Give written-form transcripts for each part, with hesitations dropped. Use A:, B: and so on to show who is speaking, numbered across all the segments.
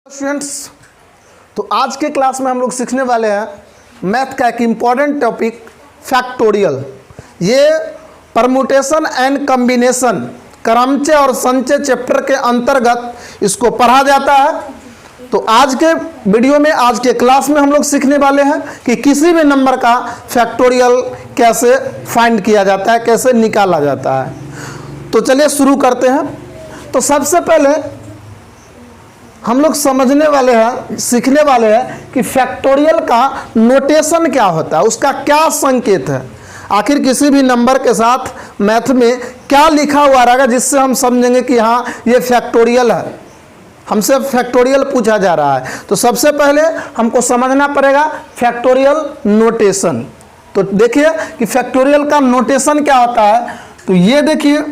A: Students, तो आज के क्लास में हम लोग सीखने वाले हैं मैथ का एक इम्पॉर्टेंट टॉपिक फैक्टोरियल। ये परमुटेशन एंड कॉम्बिनेशन क्रमचय और संचय चैप्टर के अंतर्गत इसको पढ़ा जाता है। तो आज के वीडियो में, आज के क्लास में हम लोग सीखने वाले हैं कि किसी भी नंबर का फैक्टोरियल कैसे फाइंड किया जाता है, कैसे निकाला जाता है। तो चलिए शुरू करते हैं। तो सबसे पहले हम लोग समझने वाले हैं, सीखने वाले हैं कि फैक्टोरियल का नोटेशन क्या होता है, उसका क्या संकेत है। आखिर किसी भी नंबर के साथ मैथ में क्या लिखा हुआ रहेगा जिससे हम समझेंगे कि हाँ ये फैक्टोरियल है, हमसे फैक्टोरियल पूछा जा रहा है। तो सबसे पहले हमको समझना पड़ेगा फैक्टोरियल नोटेशन। तो देखिए कि फैक्टोरियल का नोटेशन क्या होता है। तो ये देखिए,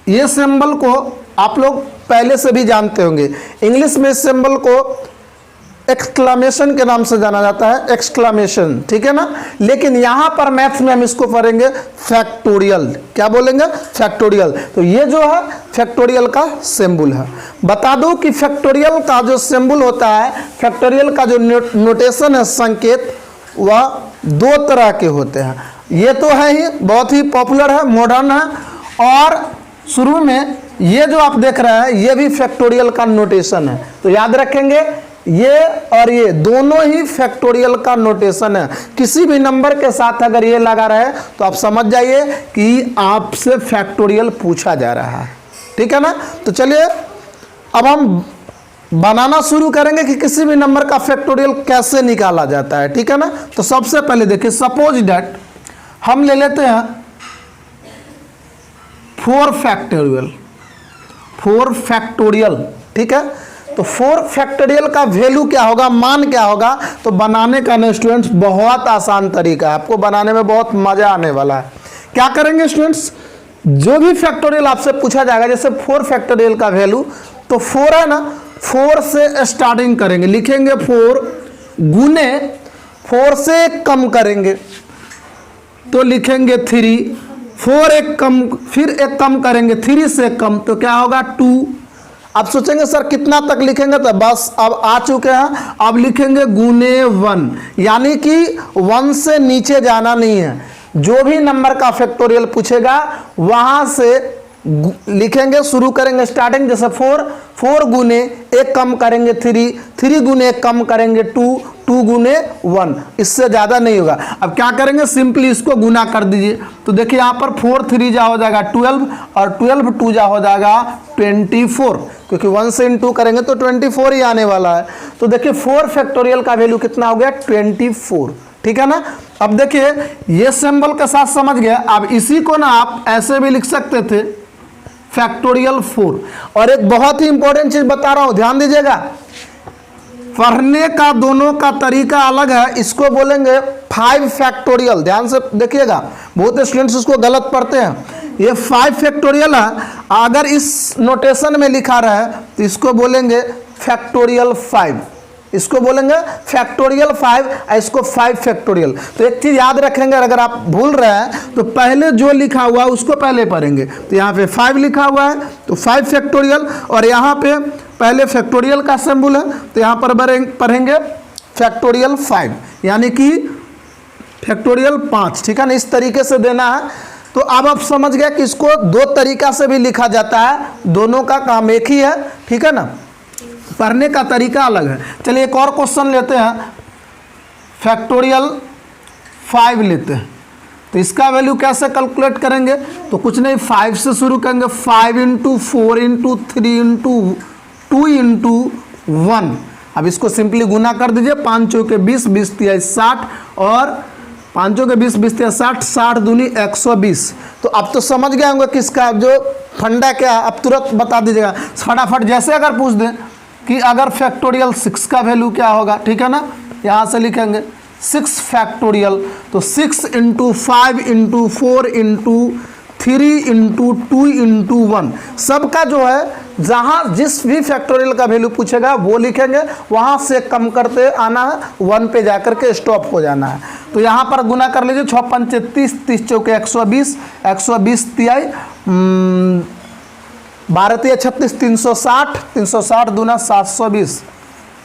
A: ये सिंबल को आप लोग पहले से भी जानते होंगे। इंग्लिश में इस सिंबल को एक्सक्लामेशन के नाम से जाना जाता है, एक्सक्लामेशन, ठीक है ना। लेकिन यहाँ पर मैथ्स में हम इसको पढ़ेंगे फैक्टोरियल। क्या बोलेंगे? फैक्टोरियल। तो ये जो है फैक्टोरियल का सिंबल है। बता दूं कि फैक्टोरियल का जो सिंबल होता है, फैक्टोरियल का जो नोटेशन है, संकेत, वह दो तरह के होते हैं। ये तो है ही, बहुत ही पॉपुलर है, मॉडर्न है। और शुरू में ये जो आप देख रहे हैं ये भी फैक्टोरियल का नोटेशन है। तो याद रखेंगे ये और ये दोनों ही फैक्टोरियल का नोटेशन है। किसी भी नंबर के साथ अगर ये लगा रहे तो आप समझ जाइए कि आपसे फैक्टोरियल पूछा जा रहा है, ठीक है ना। तो चलिए अब हम बनाना शुरू करेंगे कि किसी भी नंबर का फैक्टोरियल कैसे निकाला जाता है, ठीक है ना। तो सबसे पहले देखिए, सपोज दैट हम ले लेते हैं 4 फैक्टोरियल, 4 फैक्टोरियल, ठीक है। तो 4 फैक्टोरियल का वैल्यू क्या होगा, मान क्या होगा। तो बनाने का ना स्टूडेंट्स बहुत आसान तरीका है, आपको बनाने में बहुत मजा आने वाला है। क्या करेंगे स्टूडेंट्स, जो भी फैक्टोरियल आपसे पूछा जाएगा, जैसे 4 फैक्टोरियल का वैल्यू, तो 4 है ना, 4 से स्टार्टिंग करेंगे, लिखेंगे 4 गुने 4 से कम करेंगे तो लिखेंगे 3, 4 एक कम, फिर एक कम करेंगे 3 से कम, तो क्या होगा 2। अब सोचेंगे सर कितना तक लिखेंगे, तो बस अब आ चुके हैं, अब लिखेंगे गुने 1, यानी कि 1 से नीचे जाना नहीं है। जो भी नंबर का फैक्टोरियल पूछेगा वहां से लिखेंगे, शुरू करेंगे स्टार्टिंग, जैसे 4 गुने एक कम करेंगे 3, 3 गुने एक कम करेंगे 2, 2 गुने 1, इससे ज़्यादा नहीं होगा। अब क्या करेंगे, सिंपली इसको गुना कर दीजिए। तो देखिए यहाँ पर 4 3 जा हो जाएगा 12 और 12 2 जा हो जाएगा 24, क्योंकि 1 से इंटू करेंगे तो 24 ही आने वाला है। तो देखिए 4 फैक्टोरियल का वैल्यू कितना हो गया, 24, ठीक है ना। अब देखिए ये सिंबल के साथ समझ गए। अब इसी को ना आप ऐसे भी लिख सकते थे, फैक्टोरियल 4। और एक बहुत ही इंपॉर्टेंट चीज बता रहा हूं, ध्यान दीजिएगा, पढ़ने का दोनों का तरीका अलग है। इसको बोलेंगे 5 फैक्टोरियल, ध्यान से देखिएगा, बहुत स्टूडेंट्स इसको गलत पढ़ते हैं। ये 5 फैक्टोरियल है, अगर इस नोटेशन में लिखा रहा है तो इसको बोलेंगे फैक्टोरियल 5, इसको बोलेंगे फैक्टोरियल 5, इसको 5 फैक्टोरियल। तो एक चीज याद रखेंगे, अगर आप भूल रहे हैं तो पहले जो लिखा हुआ है उसको पहले पढ़ेंगे। तो यहाँ पे 5 लिखा हुआ है तो 5 फैक्टोरियल, और यहाँ पे पहले फैक्टोरियल का सिंबल है तो यहाँ पर पढ़ेंगे फैक्टोरियल 5, यानी कि फैक्टोरियल 5, ठीक है ना। इस तरीके से देना है। तो अब आप समझ गए कि इसको 2 तरीका से भी लिखा जाता है, दोनों का काम एक ही है, ठीक है ना, पढ़ने का तरीका अलग है। चलिए एक और क्वेश्चन लेते हैं, फैक्टोरियल 5 लेते हैं। तो इसका वैल्यू कैसे कैलकुलेट करेंगे, तो कुछ नहीं, 5 से शुरू करेंगे, 5 × 4 × 3 × 2 × 1। अब इसको सिंपली गुना कर दीजिए, 5 चौके 20, 20 तिया 60, और 5 चौके 20, 20 तिया 60, 60 दूनी 120। तो अब तो समझ गए होंगे कि इसका जो फंडा क्या है, अब तुरंत बता दीजिएगा फटाफट। जैसे अगर पूछ दें कि अगर फैक्टोरियल 6 का वैल्यू क्या होगा, ठीक है ना, यहाँ से लिखेंगे 6 फैक्टोरियल, तो 6 × 5 × 4 × 3 × 2 × 1, सबका जो है जहाँ जिस भी फैक्टोरियल का वैल्यू पूछेगा वो लिखेंगे, वहाँ से कम करते आना है, 1 पे जाकर के स्टॉप हो जाना है। तो यहाँ पर गुना कर लीजिए, 6 पंचे 30, 30 चौके 120, 120 तिहाई 12 36 360, 360 दूना 720,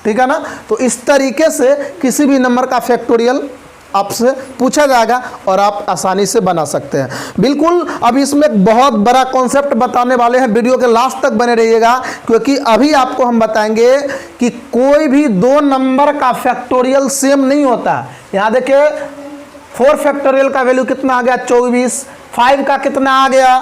A: ठीक है ना। तो इस तरीके से किसी भी नंबर का फैक्टोरियल आपसे पूछा जाएगा और आप आसानी से बना सकते हैं। बिल्कुल, अब इसमें एक बहुत बड़ा कॉन्सेप्ट बताने वाले हैं, वीडियो के लास्ट तक बने रहिएगा, क्योंकि अभी आपको हम बताएंगे कि कोई भी दो नंबर का फैक्टोरियल सेम नहीं होता। यहाँ देखिए 4 फैक्टोरियल का वैल्यू कितना आ गया 24, 5 का कितना आ गया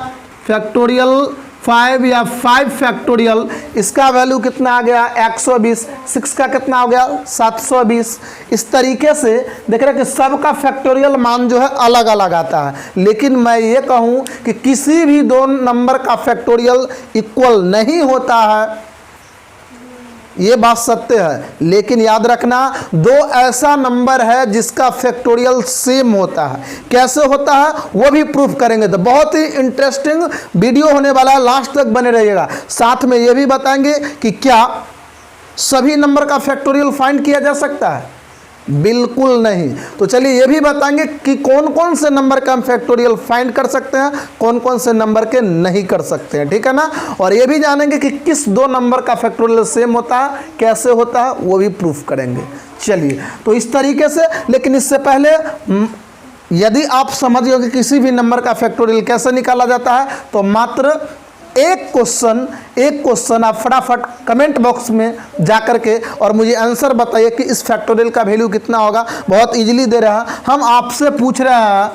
A: फैक्टोरियल 5 या 5 फैक्टोरियल, इसका वैल्यू कितना आ गया 120, 6 का कितना हो गया 720। इस तरीके से देख रहे हैं कि सबका फैक्टोरियल मान जो है अलग अलग आता है, लेकिन मैं ये कहूँ कि किसी भी दो नंबर का फैक्टोरियल इक्वल नहीं होता है, ये बात सत्य है। लेकिन याद रखना, दो ऐसा नंबर है जिसका फैक्टोरियल सेम होता है। कैसे होता है वो भी प्रूफ करेंगे। तो बहुत ही इंटरेस्टिंग वीडियो होने वाला है, लास्ट तक बने रहिएगा। साथ में ये भी बताएंगे कि क्या सभी नंबर का फैक्टोरियल फाइंड किया जा सकता है, बिल्कुल नहीं। तो चलिए ये भी बताएंगे कि कौन कौन से नंबर का हम फैक्टोरियल फाइंड कर सकते हैं, कौन कौन से नंबर के नहीं कर सकते हैं, ठीक है ना। और ये भी जानेंगे कि किस दो नंबर का फैक्टोरियल सेम होता है, कैसे होता है, वो भी प्रूफ करेंगे। चलिए, तो इस तरीके से, लेकिन इससे पहले यदि आप समझ गए कि किसी भी नंबर का फैक्टोरियल कैसे निकाला जाता है, तो मात्र एक क्वेश्चन आप फटाफट कमेंट बॉक्स में जा कर के और मुझे आंसर बताइए कि इस फैक्टोरियल का वैल्यू कितना होगा। बहुत इजीली दे रहा है, हम आपसे पूछ रहे हैं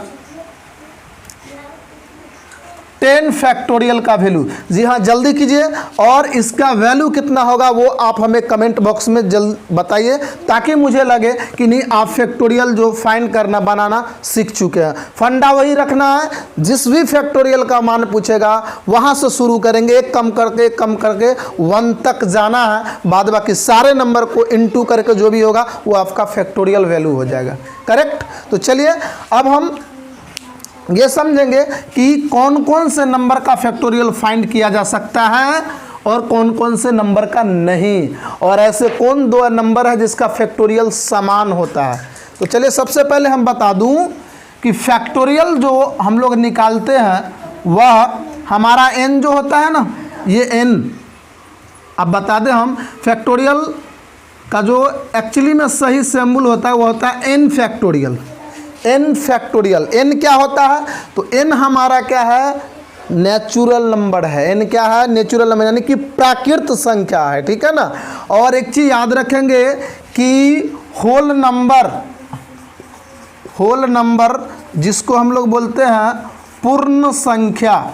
A: 10 फैक्टोरियल का वैल्यू। जी हाँ, जल्दी कीजिए, और इसका वैल्यू कितना होगा वो आप हमें कमेंट बॉक्स में जल्द बताइए, ताकि मुझे लगे कि नहीं आप फैक्टोरियल जो फाइंड करना बनाना सीख चुके हैं। फंडा वही रखना है, जिस भी फैक्टोरियल का मान पूछेगा वहाँ से शुरू करेंगे, एक कम करके 1 तक जाना है, बाद बाकी सारे नंबर को इनटू करके जो भी होगा वो आपका फैक्टोरियल वैल्यू हो जाएगा। करेक्ट। तो चलिए अब हम ये समझेंगे कि कौन कौन से नंबर का फैक्टोरियल फाइंड किया जा सकता है और कौन कौन से नंबर का नहीं, और ऐसे कौन दो नंबर है जिसका फैक्टोरियल समान होता है। तो चलिए सबसे पहले हम बता दूं कि फैक्टोरियल जो हम लोग निकालते हैं वह हमारा n जो होता है ना, ये n, अब बता दें हम फैक्टोरियल का जो एक्चुअली में सही सिंबल होता है वो होता है n factorial. n factorial, n क्या होता है, तो n हमारा क्या है, नेचुरल नंबर है। n क्या है, नेचुरल नंबर, यानी कि प्राकृत संख्या है, ठीक है ना। और एक चीज़ याद रखेंगे कि होल नंबर जिसको हम लोग बोलते हैं पूर्ण संख्या,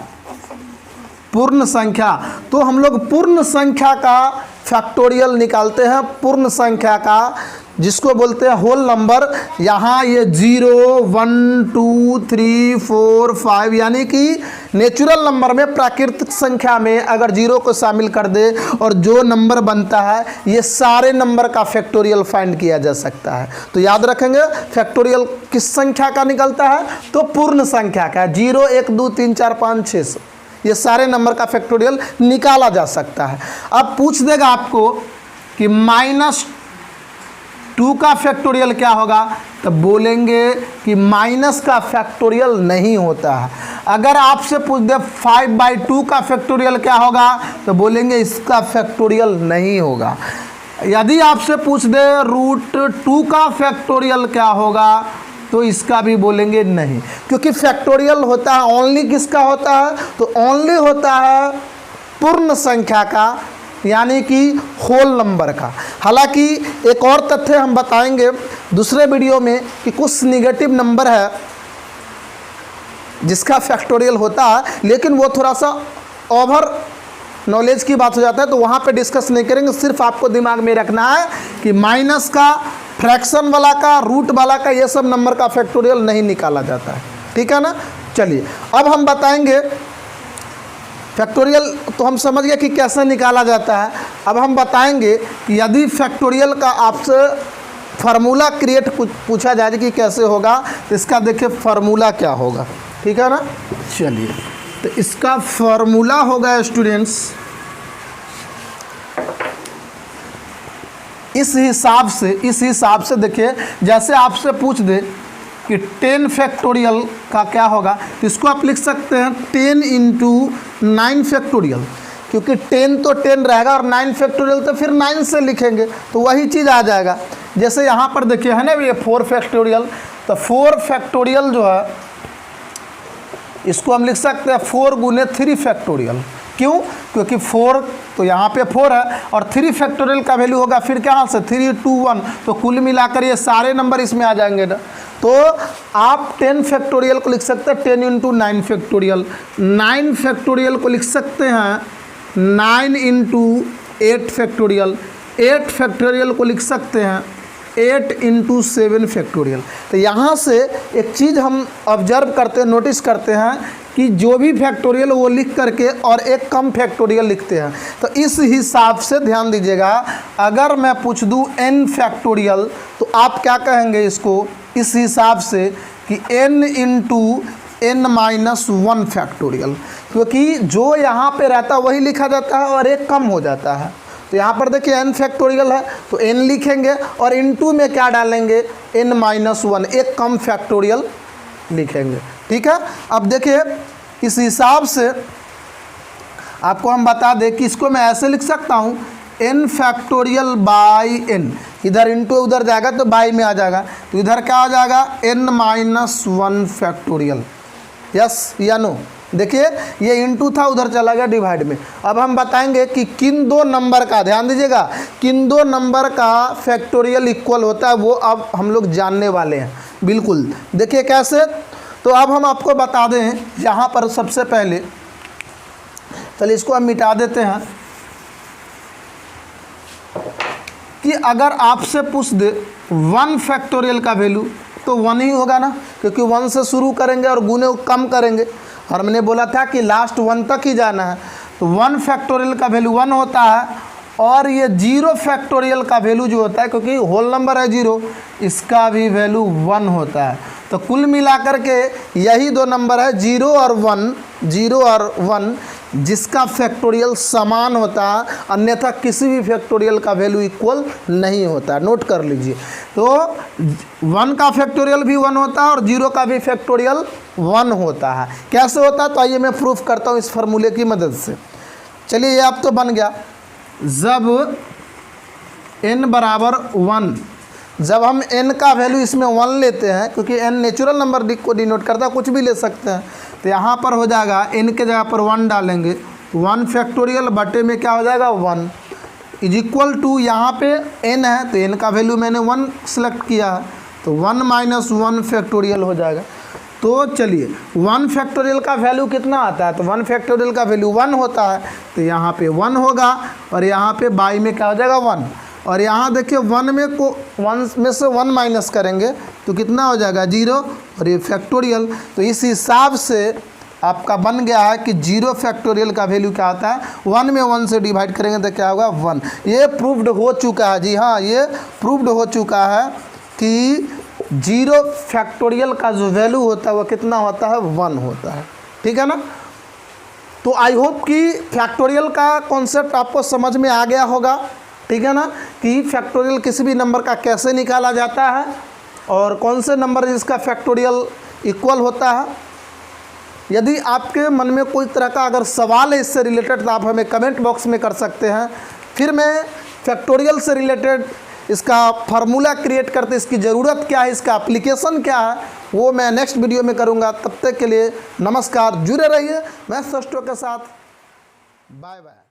A: तो हम लोग पूर्ण संख्या का फैक्टोरियल निकालते हैं, पूर्ण संख्या का जिसको बोलते हैं होल नंबर। यहाँ ये 0 1 2 3 4 5, यानी कि नेचुरल नंबर में, प्राकृतिक संख्या में अगर 0 को शामिल कर दे और जो नंबर बनता है, ये सारे नंबर का फैक्टोरियल फाइंड किया जा सकता है। तो याद रखेंगे फैक्टोरियल किस संख्या का निकलता है, तो पूर्ण संख्या का, 0 1 2 3 4 5 6, ये सारे नंबर का फैक्टोरियल निकाला जा सकता है। अब पूछ देगा आपको कि -2 का फैक्टोरियल क्या होगा, तो बोलेंगे कि माइनस का फैक्टोरियल नहीं होता है। अगर आपसे पूछ दे 5/2 का फैक्टोरियल क्या होगा, तो बोलेंगे इसका फैक्टोरियल नहीं होगा। यदि आपसे पूछ दे √2 का फैक्टोरियल क्या होगा, तो इसका भी बोलेंगे नहीं, क्योंकि फैक्टोरियल होता है ओनली किसका होता है, तो ओनली होता है पूर्ण संख्या का, यानी कि होल नंबर का। हालांकि एक और तथ्य हम बताएंगे दूसरे वीडियो में कि कुछ निगेटिव नंबर है जिसका फैक्टोरियल होता है, लेकिन वो थोड़ा सा ओवर नॉलेज की बात हो जाता है, तो वहाँ पे डिस्कस नहीं करेंगे। सिर्फ आपको दिमाग में रखना है कि माइनस का, फ्रैक्शन वाला का, रूट वाला का, ये सब नंबर का फैक्टोरियल नहीं निकाला जाता है, ठीक है ना। चलिए अब हम बताएंगे फैक्टोरियल, तो हम समझ गए कि कैसे निकाला जाता है। अब हम बताएंगे कि यदि फैक्टोरियल का आपसे फार्मूला क्रिएट पूछा जाए कि कैसे होगा, तो इसका देखिए फार्मूला क्या होगा, ठीक है ना। चलिए, तो इसका फार्मूला होगा स्टूडेंट्स इस हिसाब से देखिए, जैसे आपसे पूछ दे कि 10 फैक्टोरियल का क्या होगा, तो इसको आप लिख सकते हैं 10 × 9 फैक्टोरियल, क्योंकि 10 तो 10 रहेगा और 9 फैक्टोरियल तो फिर 9 से लिखेंगे, तो वही चीज़ आ जाएगा। जैसे यहाँ पर देखिए है ना ये 4 फैक्टोरियल, तो 4 फैक्टोरियल जो है इसको हम लिख सकते हैं 4 गुने 3 फैक्टोरियल। क्यों? क्योंकि 4 तो यहाँ पे 4 है और 3 फैक्टोरियल का वैल्यू होगा फिर कहाँ से 3, 2, 1, तो कुल मिलाकर ये सारे नंबर इसमें आ जाएंगे ना। तो आप 10 फैक्टोरियल को लिख सकते हैं 10 इंटू 9 फैक्टोरियल, 9 फैक्टोरियल को लिख सकते हैं 9 इंटू 8 फैक्टोरियल, 8 फैक्टोरियल को लिख सकते हैं 8 इंटू 7 फैक्टोरियल। तो यहाँ से एक चीज़ हम ऑब्जर्व करते हैं, नोटिस करते हैं कि जो भी फैक्टोरियल वो लिख करके और एक कम फैक्टोरियल लिखते हैं। तो इस हिसाब से ध्यान दीजिएगा, अगर मैं पूछ दूँ n फैक्टोरियल तो आप क्या कहेंगे इसको इस हिसाब से कि n into n minus 1 factorial, क्योंकि जो यहाँ पे रहता है वही लिखा जाता है और एक कम हो जाता है। तो यहाँ पर देखिए n फैक्टोरियल है तो n लिखेंगे और इनटू में क्या डालेंगे n माइनस 1, एक कम फैक्टोरियल लिखेंगे। ठीक है, अब देखिए इस हिसाब से आपको हम बता दें कि इसको मैं ऐसे लिख सकता हूँ n फैक्टोरियल बाई n, इधर इंटू उधर जाएगा तो बाई में आ जाएगा, तो इधर क्या आ जाएगा n माइनस 1 फैक्टोरियल। यस या नो? देखिए ये इंटू था उधर चला गया डिवाइड में। अब हम बताएंगे कि किन दो नंबर का, ध्यान दीजिएगा, किन दो नंबर का फैक्टोरियल इक्वल होता है वो अब हम लोग जानने वाले हैं। बिल्कुल, देखिए कैसे। तो अब हम आपको बता दें यहाँ पर सबसे पहले, चलिए इसको हम मिटा देते हैं, कि अगर आपसे पूछ दे 1 फैक्टोरियल का वैल्यू तो 1 ही होगा ना, क्योंकि 1 से शुरू करेंगे और गुने कम करेंगे और मैंने बोला था कि लास्ट 1 तक ही जाना है। तो 1 फैक्टोरियल का वैल्यू 1 होता है और ये 0 फैक्टोरियल का वैल्यू जो होता है, क्योंकि होल नंबर है 0, इसका भी वैल्यू 1 होता है। तो कुल मिलाकर के यही दो नंबर है 0 और 1, 0 और 1, जिसका फैक्टोरियल समान होता है, अन्यथा किसी भी फैक्टोरियल का वैल्यू इक्वल नहीं होता। नोट कर लीजिए, तो 1 का फैक्टोरियल भी 1 होता है और 0 का भी फैक्टोरियल 1 होता है। कैसे होता है? तो आइए मैं प्रूफ करता हूँ इस फार्मूले की मदद से। चलिए ये अब तो बन गया, जब n बराबर 1, जब हम n का वैल्यू इसमें 1 लेते हैं, क्योंकि n नेचुरल नंबर को डिनोट करता है, कुछ भी ले सकते हैं, तो यहाँ पर हो जाएगा n के जगह पर 1 डालेंगे, 1 फैक्टोरियल बटे में क्या हो जाएगा 1 इज इक्वल टू, यहाँ पे n है तो n का वैल्यू मैंने 1 सेलेक्ट किया है, तो 1 माइनस 1 फैक्टोरियल हो जाएगा। तो चलिए 1 फैक्टोरियल का वैल्यू कितना आता है? तो 1 फैक्टोरियल का वैल्यू 1 होता है, तो यहाँ पे 1 होगा और यहाँ पे बाई में क्या हो जाएगा 1, और यहाँ देखिए 1 में से 1 माइनस करेंगे तो कितना हो जाएगा 0, और ये फैक्टोरियल। तो इस हिसाब से आपका बन गया है कि 0 फैक्टोरियल का वैल्यू क्या होता है, 1 में 1 से डिवाइड करेंगे तो क्या होगा 1। ये प्रूव्ड हो चुका है, जी हाँ ये प्रूव्ड हो चुका है कि 0 फैक्टोरियल का जो वैल्यू होता है वो कितना होता है 1 होता है। ठीक है ना? तो आई होप कि फैक्टोरियल का कॉन्सेप्ट आपको समझ में आ गया होगा। ठीक है ना, कि फैक्टोरियल किसी भी नंबर का कैसे निकाला जाता है और कौन से नंबर जिसका फैक्टोरियल इक्वल होता है। यदि आपके मन में कोई तरह का अगर सवाल है इससे रिलेटेड तो आप हमें कमेंट बॉक्स में कर सकते हैं, फिर मैं फैक्टोरियल से रिलेटेड इसका फार्मूला क्रिएट करते, इसकी ज़रूरत क्या है, इसका एप्लीकेशन क्या है, वो मैं नेक्स्ट वीडियो में करूँगा। तब तक के लिए नमस्कार, जुड़े रहिए मैं सस्टो के साथ। Bye bye.